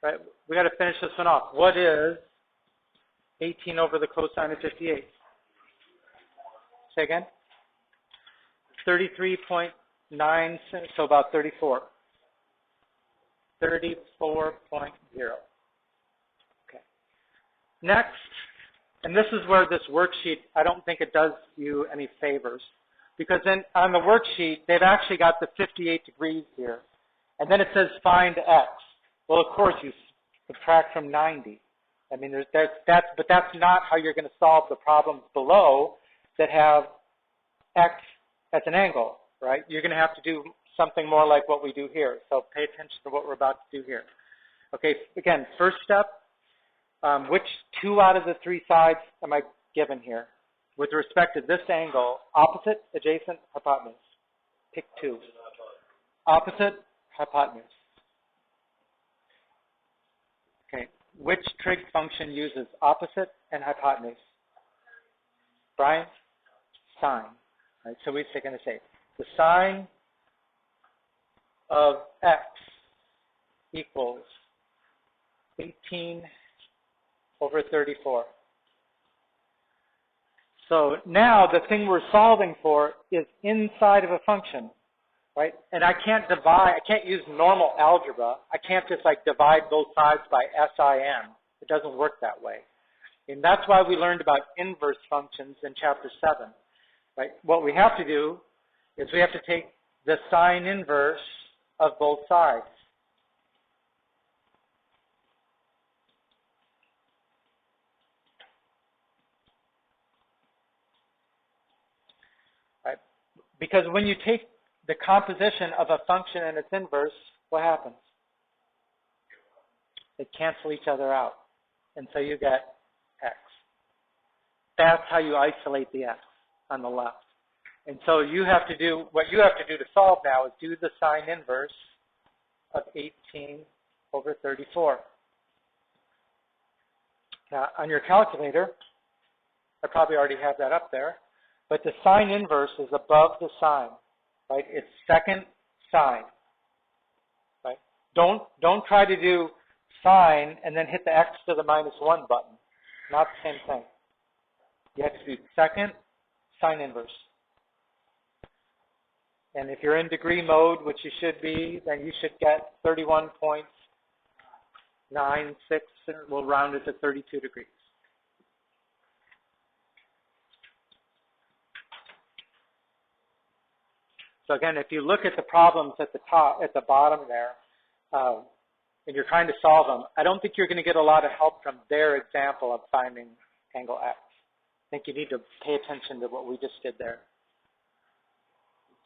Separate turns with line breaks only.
right? We got to finish this one off. What is 18 over the cosine of 58? Say again? 33.9, so about 34. 34.0. Okay. Next, and this is where this worksheet, I don't think it does you any favors, because then on the worksheet, they've actually got the 58 degrees here. And then it says find x. Well, of course, you subtract from 90. I mean, but that's not how you're going to solve the problems below that have x as an angle, right? You're going to have to do something more like what we do here. So pay attention to what we're about to do here. Okay, again, first step, which 2 out of the 3 sides am I given here? With respect to this angle, opposite, adjacent, hypotenuse. Pick 2. Opposite, hypotenuse. Okay, which trig function uses opposite and hypotenuse? Brian? Sine. Right, so we're going to say the sine of x equals 18 over 34. So now the thing we're solving for is inside of a function, right? And I can't divide, I can't use normal algebra. I can't just like divide both sides by SIN. It doesn't work that way. And that's why we learned about inverse functions in chapter 7, right? What we have to do is we have to take the sine inverse of both sides. Right? Because when you take the composition of a function and its inverse, what happens? They cancel each other out. And so you get x. That's how you isolate the x on the left. And so you have to do, what you have to do to solve now is do the sine inverse of 18 over 34. Now, on your calculator, I probably already have that up there, but the sine inverse is above the sine, right? It's second sine, right? Don't try to do sine and then hit the x to the -1 button. Not the same thing. You have to do second sine inverse. And if you're in degree mode, which you should be, then you should get 31.96, we'll round it to 32 degrees. So again, if you look at the problems at the top, at the bottom there, and you're trying to solve them, I don't think you're going to get a lot of help from their example of finding angle x. I think you need to pay attention to what we just did there.